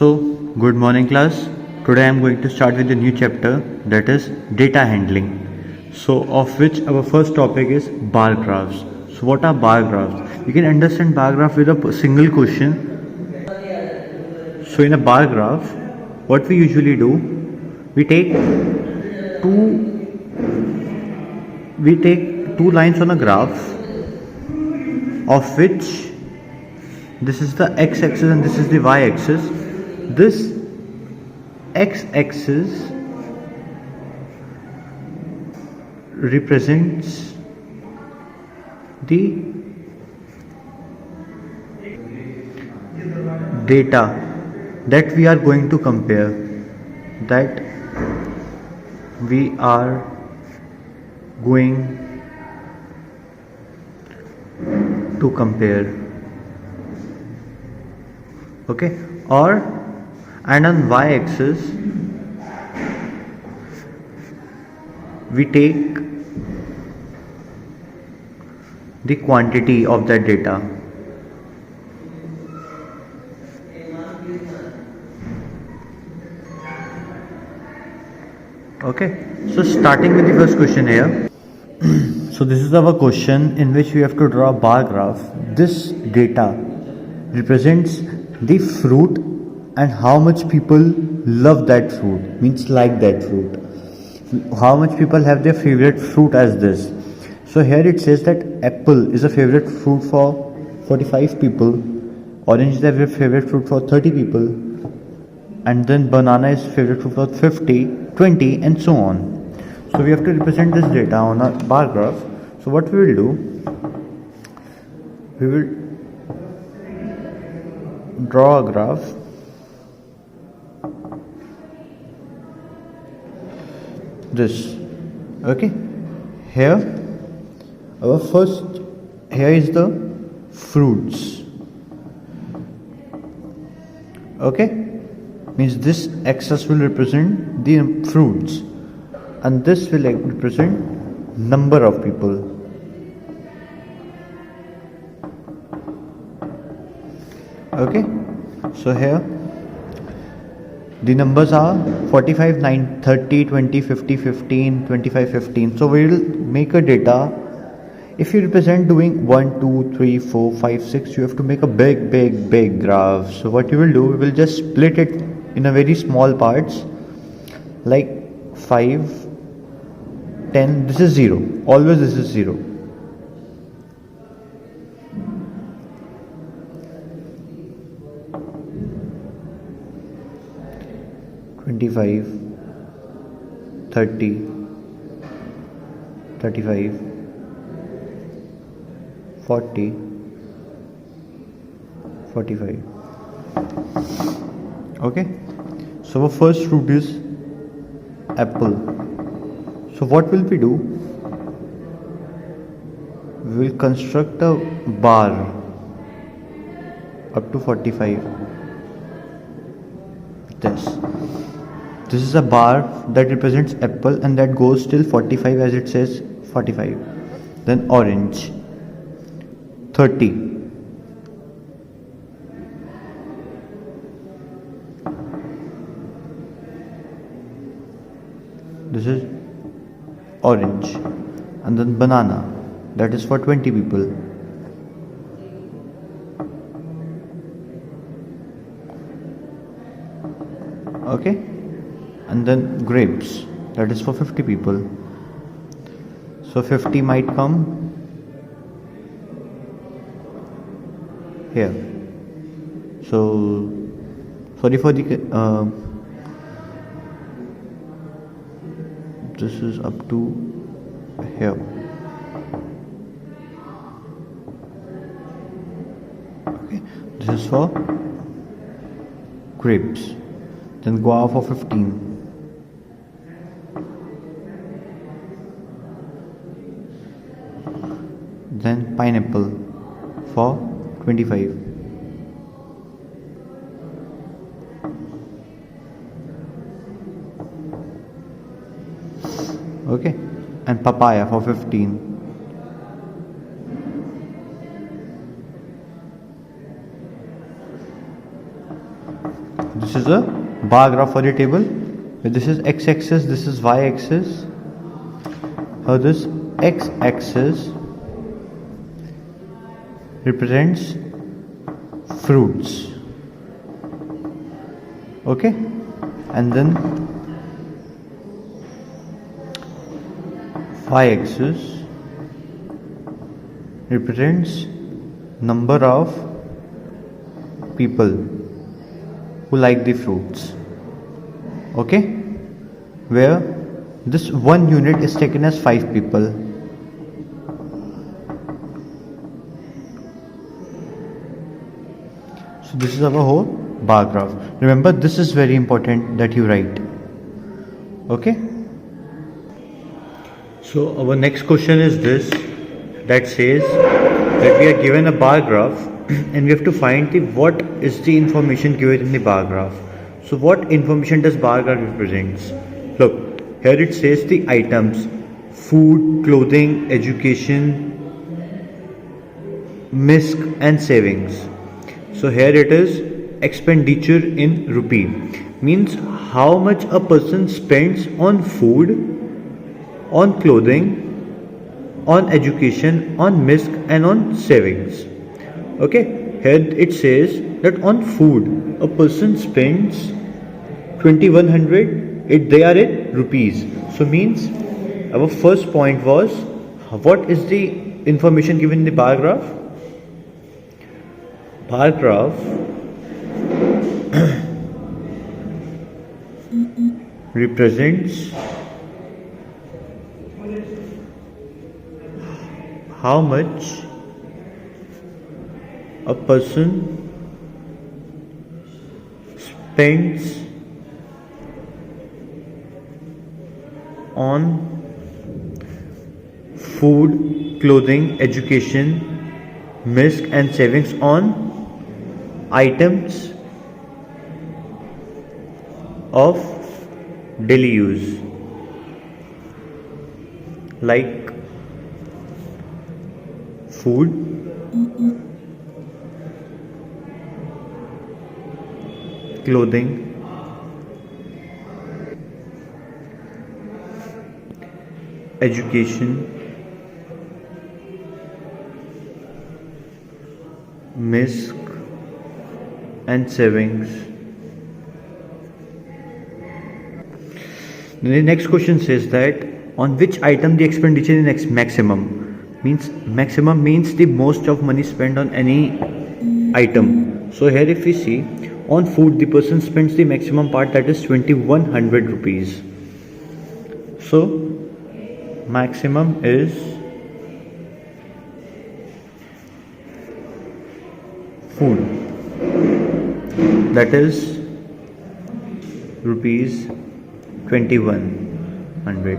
So, good morning class. Today I am going to start with a new chapter, that is data handling. So, of which our first topic is bar graphs. So, what are bar graphs? You can understand bar graph with a single question. So, in a bar graph, what we usually do, we take two lines on a graph, of which this is the x-axis and this is the y-axis. This x-axis represents the data that we are going to compare, that we are going to compare. Okay, and on y-axis we take the quantity of that data. Okay, so starting with the first question here. So this is our question in which we have to draw a bar graph. This data represents the fruit and how much people love that fruit, means like that fruit. How much people have their favorite fruit as this. So here it says that apple is a favorite fruit for 45 people, orange is their favorite fruit for 30 people, and then banana is favorite fruit for 50, 20 and so on. So we have to represent this data on a bar graph. So what we will do, we will draw a graph. This, okay, here is the fruits. Okay, means this axis will represent the fruits and this will represent number of people. Okay, so here the numbers are 45, 9, 30, 20, 50, 15, 25, 15. So we will make a data. If you represent doing 1, 2, 3, 4, 5, 6, you have to make a big graph. So what you will do, we will just split it in a very small parts, like 5, 10, this is 0, always this is 0. Twenty-five, 30, 35, 40, 45. Okay, so our first fruit is apple. So what will we do? We will construct a bar up to 45. This is a bar that represents apple and that goes till 45 as it says 45. Then orange, 30. This is orange. And then banana, that is for 20 people. Okay, and then grapes, that is for 50 people. So 50 might come here. So sorry for the this is up to here. Okay, this is for grapes. Then guava for 15. Then pineapple for 25. Okay, and papaya for 15. This is a bar graph for your table. This is x-axis, this is y-axis. How this x-axis represents fruits, okay, and then y-axis represents number of people who like the fruits, okay, where this one unit is taken as 5 people. So this is our whole bar graph. Remember, this is very important that you write, okay. So our next question is this, that says that we are given a bar graph and we have to find what is the information given in the bar graph. So what information does bar graph represents? Look, here it says the items: food, clothing, education, misc and savings. So here it is expenditure in rupee, means how much a person spends on food, on clothing, on education, on misc and on savings. Okay, here it says that on food a person spends 2100, they are in rupees. So means our first point was, what is the information given in the bar graph? Bar graph represents how much a person spends on food, clothing, education, misc and savings, on items of daily use like food, clothing, education, misc and savings. The next question says that on which item the expenditure is maximum, means maximum means the most of money spent on any item. So here if we see, on food the person spends the maximum part, that is 2100 rupees. So maximum is food, that is rupees 2100.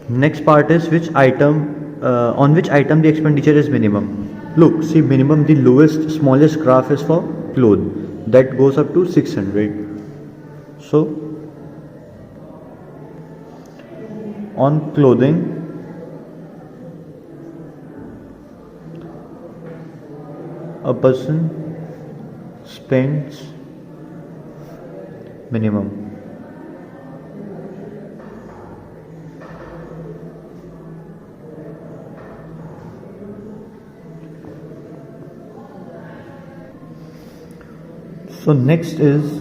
Next part is which item, on which item the expenditure is minimum. Look, see, minimum, the lowest smallest graph is for clothes, that goes up to 600. So on clothing a person spends minimum. So next is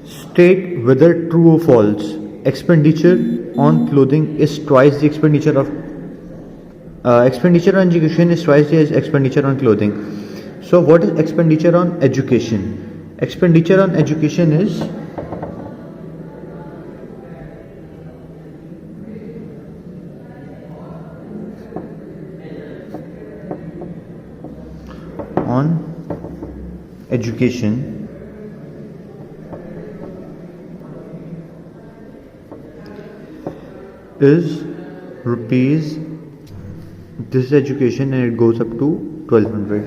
state whether true or false expenditure on clothing is twice the expenditure of expenditure on education is twice the expenditure on clothing. So what is expenditure on education? Expenditure on education is on education is rupees, this is education and it goes up to 1200.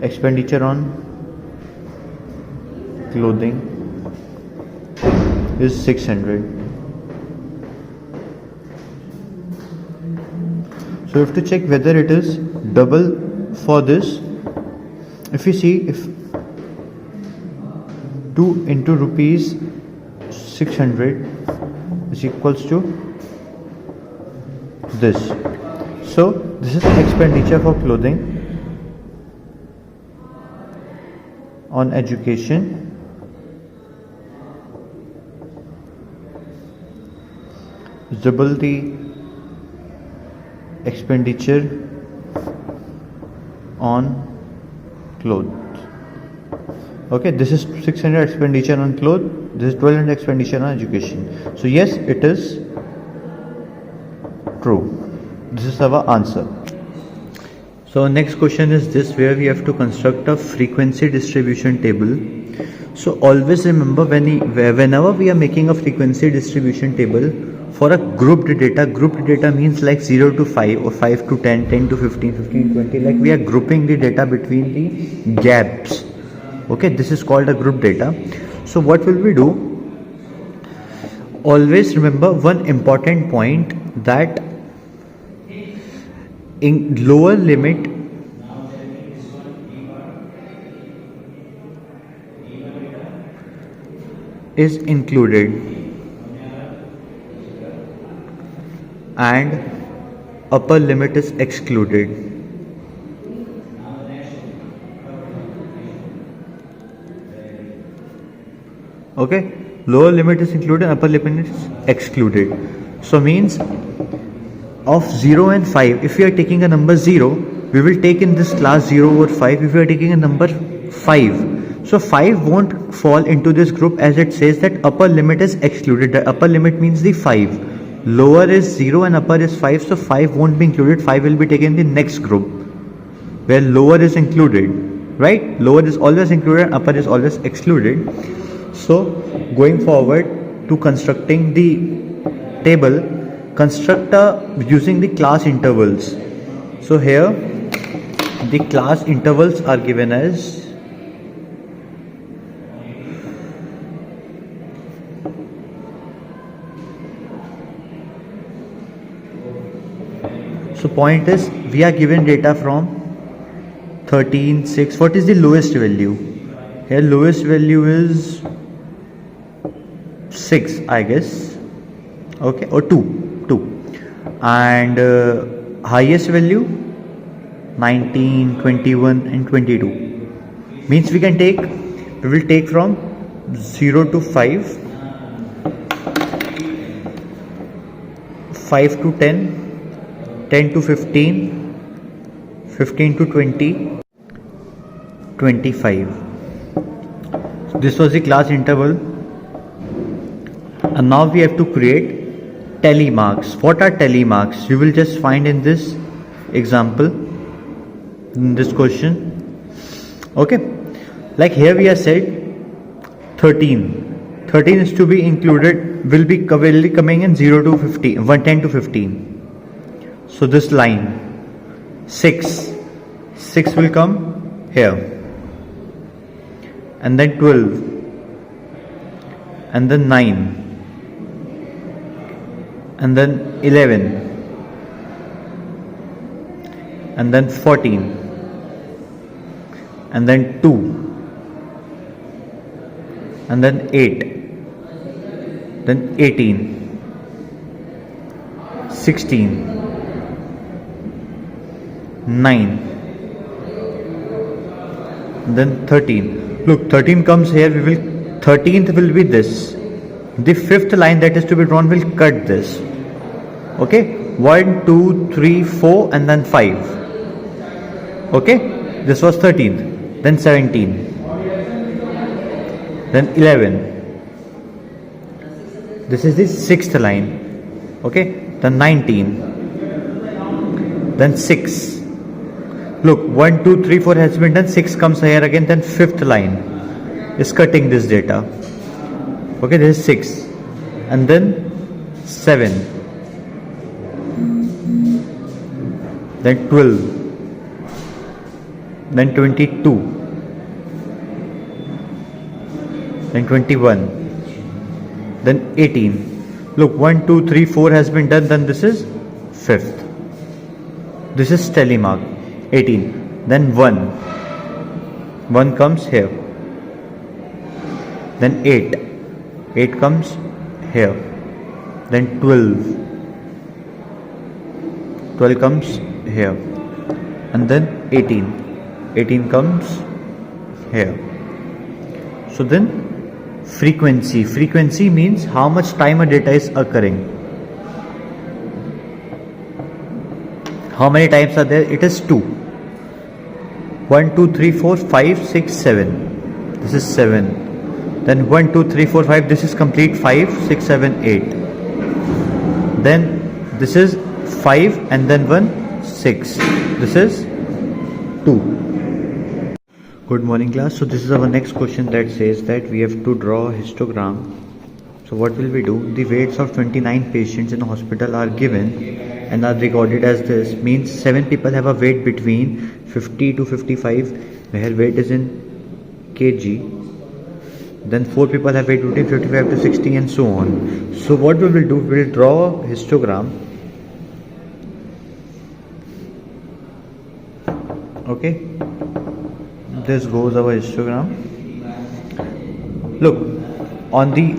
Expenditure on clothing is 600. So you have to check whether it is double for this. If you see, if 2 into rupees 600 is equals to this. So this is expenditure for clothing on education. Double the expenditure on clothes. Okay, this is 600 expenditure on clothes, this is 1200 expenditure on education. So yes, it is true. This is our answer. So next question is this, where we have to construct a frequency distribution table. So always remember, whenever we are making a frequency distribution table for a grouped data means like 0 to 5 or 5 to 10, 10 to 15, 15 to 20, like we are grouping the data between the gaps. Okay, this is called a group data. So what will we do? Always remember one important point, that in lower limit is included and upper limit is excluded. Okay, lower limit is included, upper limit is excluded. So means of 0 and 5, if we are taking a number 0, we will take in this class 0 over 5. If we are taking a number 5, so 5 won't fall into this group, as it says that upper limit is excluded. The upper limit means the 5. Lower is 0 and upper is 5, so 5 won't be included. 5 will be taken in the next group where lower is included, right? Lower is always included, upper is always excluded. So going forward to constructing the table, construct using the class intervals. So here the class intervals are given as so point is, we are given data from 13, 6. What is the lowest value? Here lowest value is 6, I guess. Okay, or 2. And highest value 19, 21 and 22. Means we will take from 0 to 5, 5 to 10, 10 to 15, 15 to 20, 25. So this was the class interval. And now we have to create tally marks. What are tally marks? You will just find in this example, in this question. Okay, like here we have said 13 is to be included, will be coming in 0 to 15, 10 to 15. So this line 6 will come here, and then 12, and then 9, and then 11, and then 14, and then 2, and then 8, then 18, 16, 9, then 13. Look, 13 comes here. 13th will be this. The fifth line that is to be drawn will cut this. Okay, 1, 2, 3, 4 and then 5. Okay, this was 13th. Then 17, then 11. This is the sixth line. Okay, then 19, then 6. Look, 1, 2, 3, 4 has been done. 6 comes here again. Then fifth line is cutting this data. Okay, this is 6, and then 7, then 12, then 22, then 21, then 18. Look, 1, 2, 3, 4 has been done. Then this is fifth. This is telemark, 18. Then 1. 1 comes here. Then 8. 8 comes here. Then 12. 12 comes here. And then 18. 18 comes here. So then frequency. Frequency means how much time a data is occurring. How many times are there? It is 2. 1, 2, 3, 4, 5, 6, 7. This is 7. Then 1, 2, 3, 4, 5. This is complete 5, 6, 7, 8. Then this is 5 and then 1, 6. This is 2. Good morning class. So this is our next question that says that we have to draw a histogram. So what will we do? The weights of 29 patients in a hospital are given and are recorded as this. Means 7 people have a weight between 50 to 55 where weight is in kg. Then 4 people have weight between 55 to 60 and so on. So what we will do? We will draw a histogram. Okay. This goes our histogram. Look, on the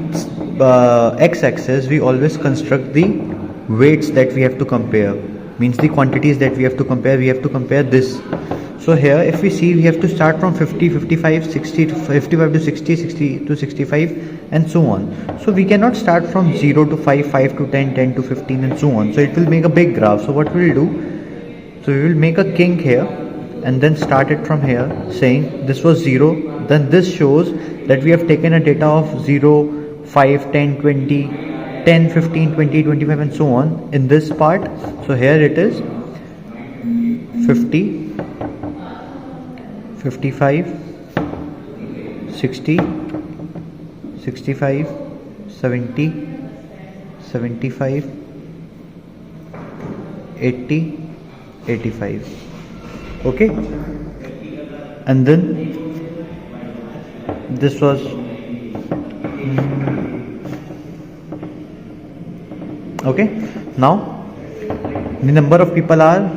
x-axis we always construct the weights that we have to compare, means the quantities that we have to compare. We have to compare this. So here if we see, we have to start from 50, 55, 60 to 55 to 60, 60 to 65 and so on. So we cannot start from 0 to 5, 5 to 10, 10 to 15 and so on. So it will make a big graph. So what we will do? So we will make a kink here and then start it from here, saying this was 0. Then this shows that we have taken a data of 0, 5, 10, 20, 10, 15, 20, 25 and so on in this part. So here it is 50, 55, 60, 65, 70, 75, 80, 85. Okay, and then this was okay. Now the number of people are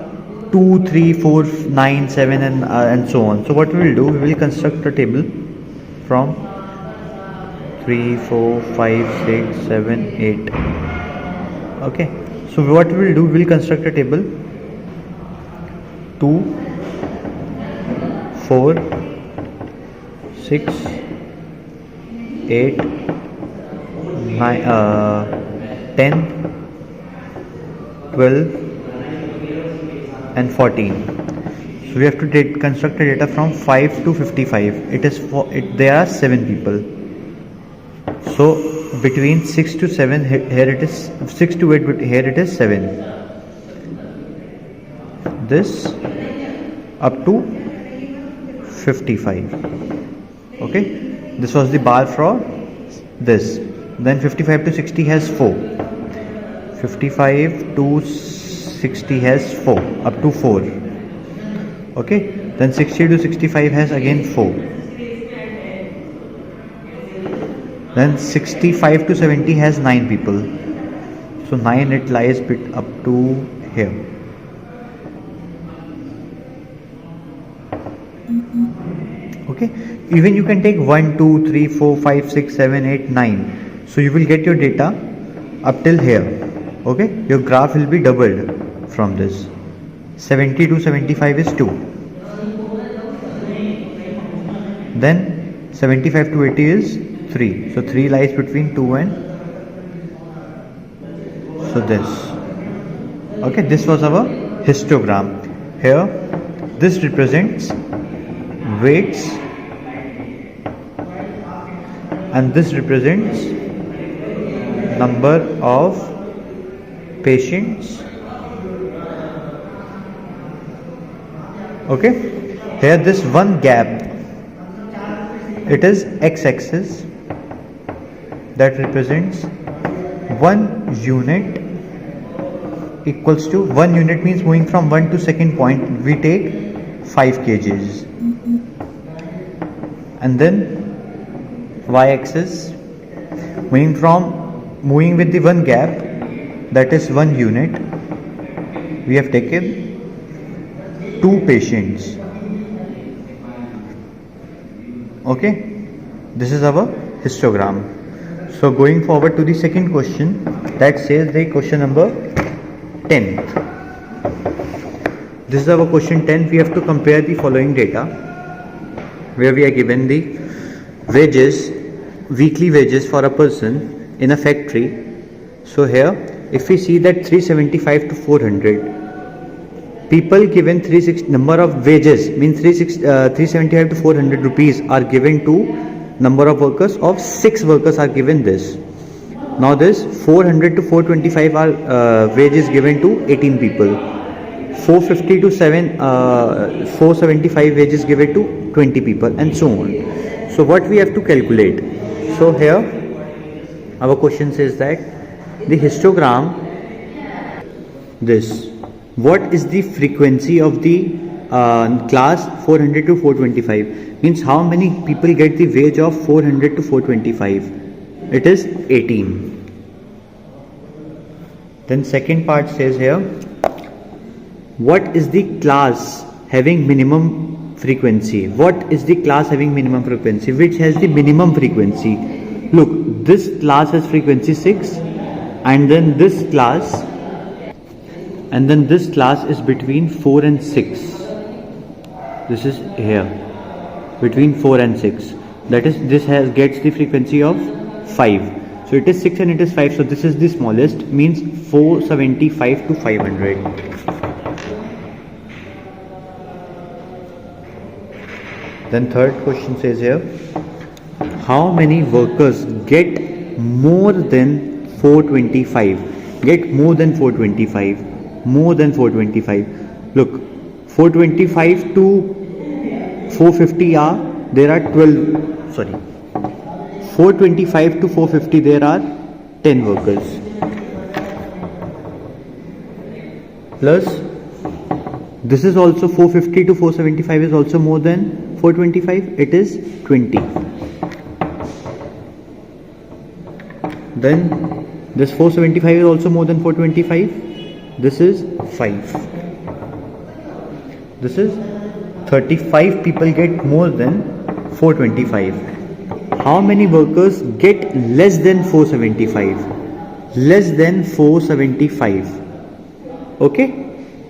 2, 3, 4, 9, 7 and so on. So what we will do, we will construct a table from 3, 4, 5, 6, 7, 8. Okay, so what we will do, we will construct a table 2, 4, 6, 8, 9, 10, 12 and 14. So we have to construct a data from 5 to 55. It is there are 7 people. So between 6 to 7 here it is 6 to 8, but here it is 7. This up to 55. Okay, this was the bar for this. Then 55 to 60 has 4. 55 to 60 has 4, up to 4. Okay, then 60 to 65 has again 4. Then 65 to 70 has 9 people. So 9, it lies bit up to here. Okay, even you can take 1, 2, 3, 4, 5, 6, 7, 8, 9. So you will get your data up till here. Okay, your graph will be doubled from this. 70 to 75 is 2. Then 75 to 80 is 3. So 3 lies between 2 and so this. Okay, this was our histogram. Here this represents weights and this represents number of patients. Okay, here this one gap, it is x-axis, that represents 1 unit equals to 1 unit means moving from 1 to second point we take 5 kgs, and then y-axis moving with the one gap, that is 1 unit, we have taken 2 patients. Okay, this is our histogram. So going forward to the second question, that says the question number 10. This is our question 10. We have to compare the following data where we are given the wages, weekly wages for a person in a factory. So here if we see that 375 to 400 people given number of wages means 375 to 400 rupees are given to number of workers of 6 workers are given this. Now this 400 to 425 are wages given to 18 people. 450 to 475 wages given to 20 people, and so on. So what we have to calculate? So here our question says that the histogram, this, what is the frequency of the class 400 to 425, means how many people get the wage of 400 to 425? It is 18. Then second part says here, what is the class having minimum frequency? What is the class having minimum frequency? Which has the minimum frequency? Look, this class has frequency 6, and then this class is between 4 and 6. This is here between 4 and 6. That is, this gets the frequency of 5. So it is 6 and it is 5. So this is the smallest, means 475 to 500. Then third question says here, how many workers get more than 425? Get more than 425. More than 425. Look, 425 to 450 there are 12. Sorry, 425 to 450 there are 10 workers. Plus, this is also 450 to 475 is also more than 425. It is 20. Then this 475 is also more than 425. This is 5. This is 35 people get more than 425. How many workers get less than 475? Less than 475. Okay,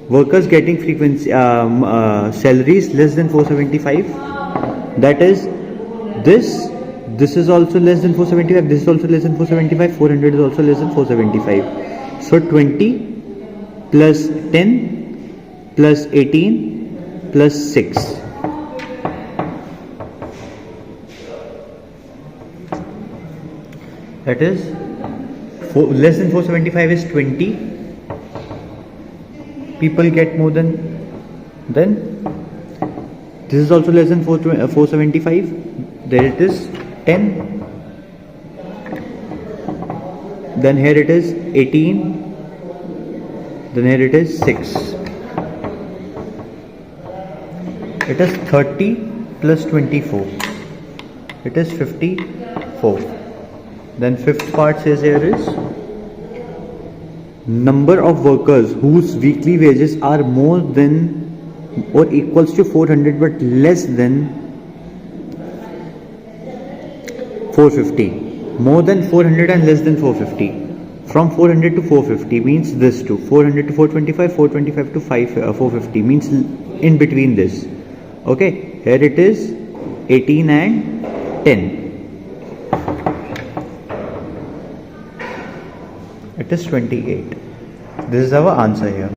workers getting frequency salaries less than 475. That is this. This is also less than 475. This is also less than 475. 400 is also less than 475. So 20 plus 10 plus 18 plus 6. That is less than 475 is 20. People get more than, then this is also less than 475. There it is 10. Then here it is 18. Then here it is 6. It is 30 plus 24. It is 54. Then fifth part says here is number of workers whose weekly wages are more than or equals to 400 but less than 450. More than 400 and less than 450. From 400 to 450 means this two. 400 to 425, 425 to 450 means in between this. Okay, here it is 18 and 10. It is 28. This is our answer here.